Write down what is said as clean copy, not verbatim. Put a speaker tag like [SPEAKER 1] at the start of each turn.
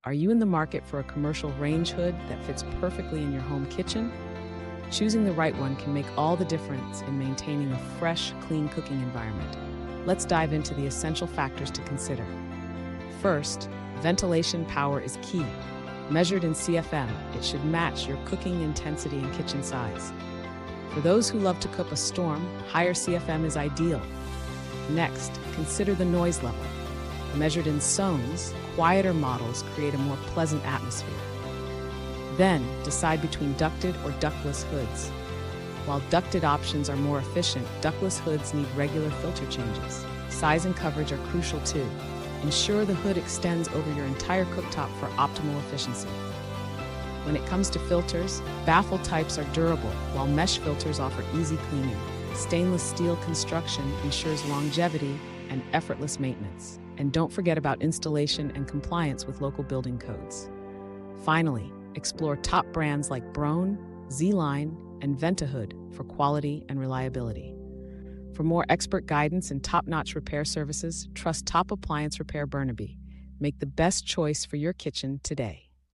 [SPEAKER 1] Are you in the market for a commercial range hood that fits perfectly in your home kitchen? Choosing the right one can make all the difference in maintaining a fresh, clean cooking environment. Let's dive into the essential factors to consider. First, ventilation power is key. Measured in CFM, it should match your cooking intensity and kitchen size. For those who love to cook a storm, higher CFM is ideal. Next, consider the noise level. Measured in zones, quieter models create a more pleasant atmosphere. Then, decide between ducted or ductless hoods. While ducted options are more efficient, ductless hoods need regular filter changes. Size and coverage are crucial too. Ensure the hood extends over your entire cooktop for optimal efficiency. When it comes to filters, baffle types are durable, while mesh filters offer easy cleaning. Stainless steel construction ensures longevity and effortless maintenance. And don't forget about installation and compliance with local building codes. Finally, explore top brands like Broan, Z-Line, and Ventahood for quality and reliability. For more expert guidance and top-notch repair services, trust Top Appliance Repair Burnaby. Make the best choice for your kitchen today.